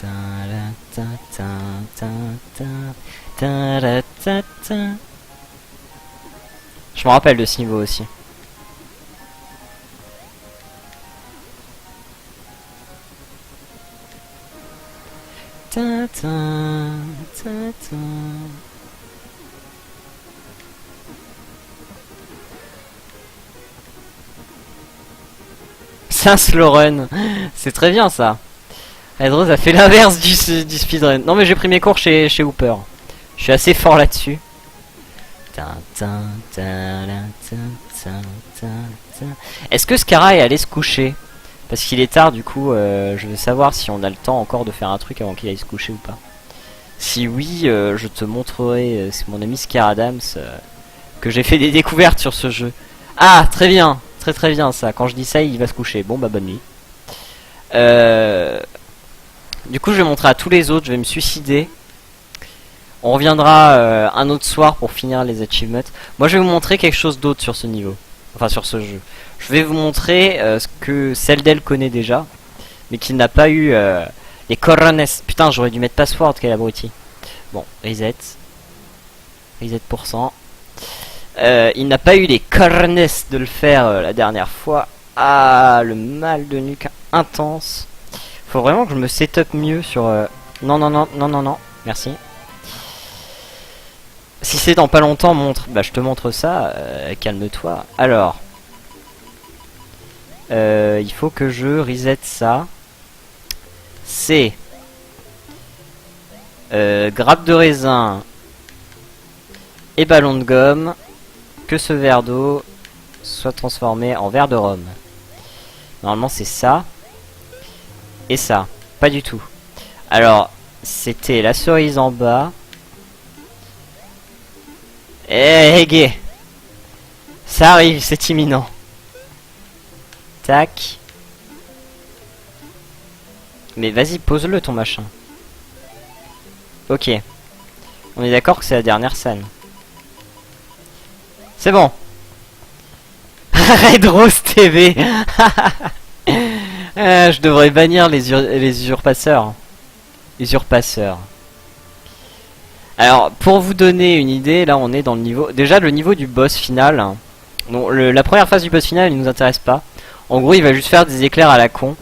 Ta la ta ta ta ta ta la ta ta. Je me rappelle de ce niveau aussi. Ta ta ta ta. C'est un slow run. C'est très bien ça. Redrose a fait l'inverse du speedrun. Non mais j'ai pris mes cours chez Hooper. Je suis assez fort là-dessus. Est-ce que Scara est allé se coucher? Parce qu'il est tard du coup, je veux savoir si on a le temps encore de faire un truc avant qu'il aille se coucher ou pas. Si oui, je te montrerai, c'est mon ami Scar Adams, que j'ai fait des découvertes sur ce jeu. Ah, très bien, très bien ça. Quand je dis ça, il va se coucher. Bon bah bonne nuit. Du coup, je vais montrer à tous les autres, je vais me suicider. On reviendra un autre soir pour finir les achievements. Moi, je vais vous montrer quelque chose d'autre sur ce niveau. Enfin, sur ce jeu. Je vais vous montrer ce que Celdel connaît déjà, mais qu'il n'a pas eu les corones. Putain, j'aurais dû mettre password, quel abruti. Bon, reset. Reset %. Il n'a pas eu les corones de le faire la dernière fois. Ah, le mal de nuque intense. Faut vraiment que je me setup mieux sur... Non. Merci. Si c'est dans pas longtemps, montre. Bah, je te montre ça. Calme-toi. Alors. Il faut que je reset ça. C'est... grappe de raisin. Et ballon de gomme. Que ce verre d'eau soit transformé en verre de rhum. Normalement, c'est ça. Et ça. Pas du tout. Alors, c'était la cerise en bas. Eh gay. Ça arrive, c'est imminent. Tac. Mais vas-y, pose-le ton machin. Ok. On est d'accord que c'est la dernière scène. C'est bon. Red Rose TV. Je devrais bannir les usurpasseurs. Usurpasseurs. Alors, pour vous donner une idée, là on est dans le niveau... Déjà, le niveau du boss final. Bon, la première phase du boss final, il nous intéresse pas. En gros, il va juste faire des éclairs à la con.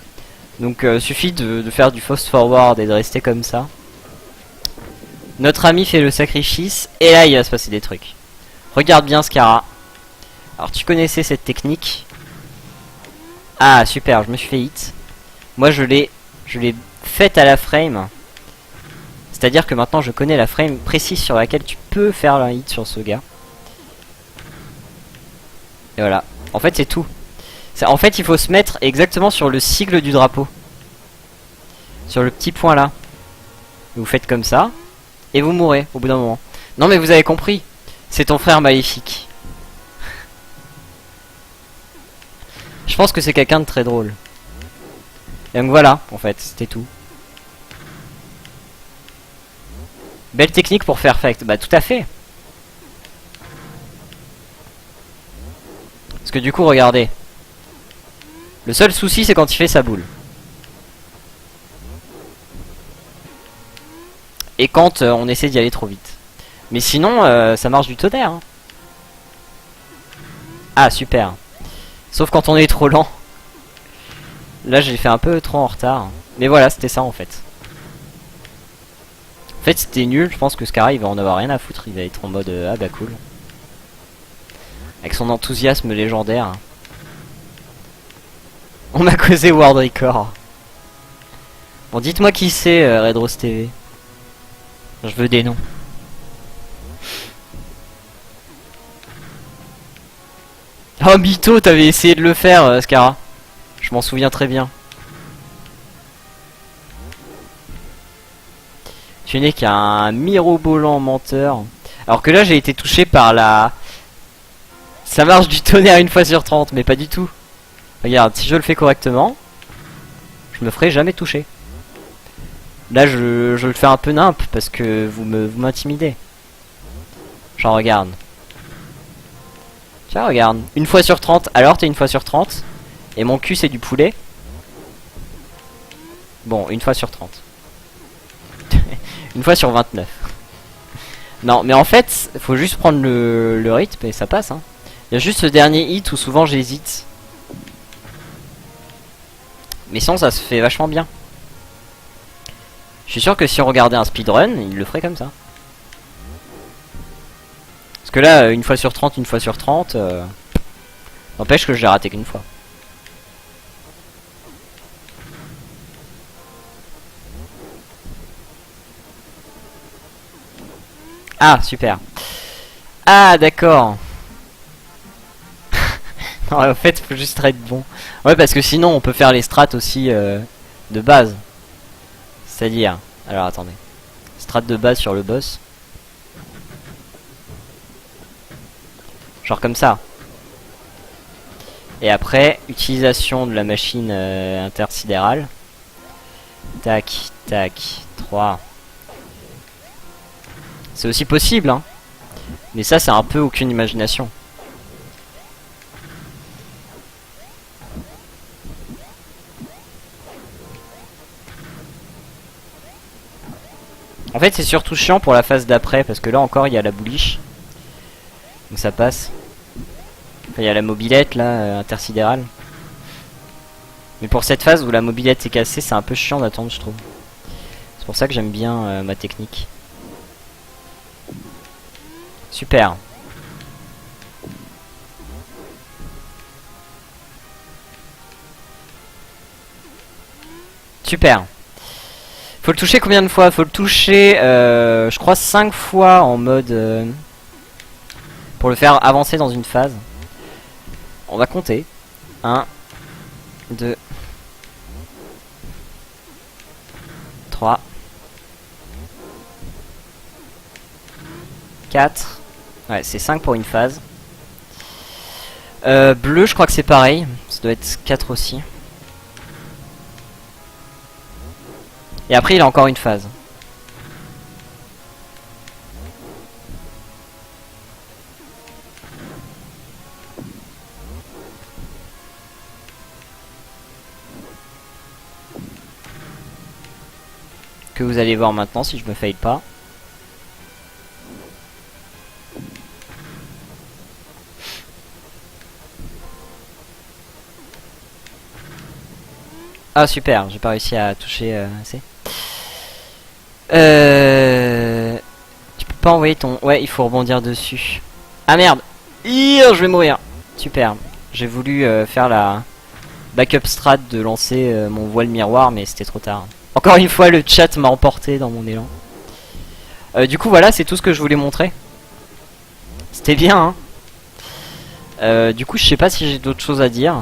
Donc, suffit de faire du fast forward et de rester comme ça. Notre ami fait le sacrifice. Et là, il va se passer des trucs. Regarde bien, Scara. Alors, tu connaissais cette technique. Ah, super, je me suis fait hit. Moi, je l'ai faite à la frame. C'est-à-dire que maintenant je connais la frame précise sur laquelle tu peux faire un hit sur ce gars. Et voilà. En fait, c'est tout. En fait, il faut se mettre exactement sur le sigle du drapeau. Sur le petit point là. Vous faites comme ça. Et vous mourrez au bout d'un moment. Non mais vous avez compris. C'est ton frère maléfique. Je pense que c'est quelqu'un de très drôle. Et donc voilà, en fait, c'était tout. Belle technique pour faire fact. Bah tout à fait. Parce que du coup, regardez. Le seul souci, c'est quand il fait sa boule. Et quand on essaie d'y aller trop vite. Mais sinon, ça marche du tonnerre. Hein. Ah, super. Sauf quand on est trop lent. Là, j'ai fait un peu trop en retard. Mais voilà, c'était ça en fait. En fait, c'était nul. Je pense que Scara, il va en avoir rien à foutre. Il va être en mode ah bah cool. Avec son enthousiasme légendaire. On m'a causé World Record. Bon, dites-moi qui c'est, Red Rose TV. Je veux des noms. Oh, Mito, t'avais essayé de le faire, Scara. Je m'en souviens très bien. Tu n'es qu'un mirobolant menteur. Alors que là, j'ai été touché par la... Ça marche du tonnerre une fois sur 30, mais pas du tout. Regarde, si je le fais correctement, je me ferai jamais toucher. Là, je le fais un peu nimp, parce que vous m'intimidez. Genre, regarde. Tiens, regarde. Une fois sur 30, alors t'es une fois sur 30. Et mon cul, c'est du poulet. Bon, une fois sur 30. Une fois sur 29. Non, mais en fait, faut juste prendre le rythme et ça passe. Hein. Il y a juste ce dernier hit où souvent j'hésite. Mais sinon, ça se fait vachement bien. Je suis sûr que si on regardait un speedrun, il le ferait comme ça. Parce que là, une fois sur 30, une fois sur 30, n'empêche que je l'ai raté qu'une fois. Ah, super. Ah, d'accord. Non, en fait, faut juste être bon. Ouais, parce que sinon, on peut faire les strats aussi de base. C'est-à-dire... Alors, attendez. Strat de base sur le boss. Genre comme ça. Et après, utilisation de la machine intersidérale. Tac, tac, 3. C'est aussi possible, hein. Mais ça, c'est un peu aucune imagination. En fait, c'est surtout chiant pour la phase d'après, parce que là encore, il y a la bouliche. Donc ça passe. Enfin, il y a la mobilette, là, intersidérale. Mais pour cette phase où la mobilette est cassée, c'est un peu chiant d'attendre, je trouve. C'est pour ça que j'aime bien ma technique. Super. Super. Faut le toucher combien de fois? Faut le toucher, je crois 5 fois en mode... pour le faire avancer dans une phase. On va compter. 1, 2, 3, 4. Ouais, c'est 5 pour une phase. Bleu, je crois que c'est pareil. Ça doit être 4 aussi. Et après, il a encore une phase. Que vous allez voir maintenant si je me faille pas. Ah super, j'ai pas réussi à toucher assez. Tu peux pas envoyer ton... Ouais, il faut rebondir dessus. Ah merde. Je vais mourir. Super. J'ai voulu faire la backup strat de lancer mon voile miroir, mais c'était trop tard. Encore une fois, le chat m'a emporté dans mon élan. Du coup, voilà, c'est tout ce que je voulais montrer. C'était bien, hein. Du coup, je sais pas si j'ai d'autres choses à dire.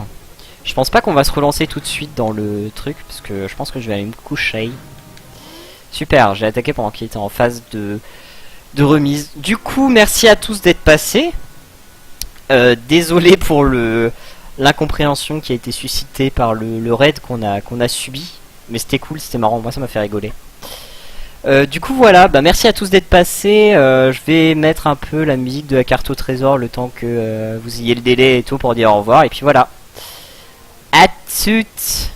Je pense pas qu'on va se relancer tout de suite dans le truc, parce que je pense que je vais aller me coucher. Super, j'ai attaqué pendant qu'il était en phase de remise. Du coup, merci à tous d'être passés. Désolé pour l'incompréhension qui a été suscitée par le raid qu'on a subi. Mais c'était cool, c'était marrant, moi ça m'a fait rigoler. Du coup voilà, bah merci à tous d'être passés. Je vais mettre un peu la musique de la carte au trésor le temps que vous ayez le délai et tout pour dire au revoir. Et puis voilà. À toutes.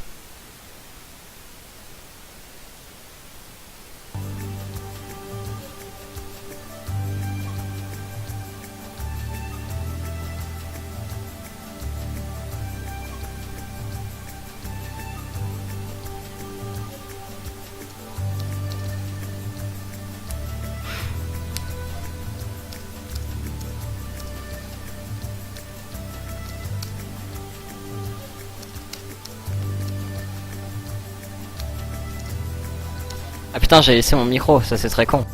Ah putain, j'ai laissé mon micro, ça c'est très con.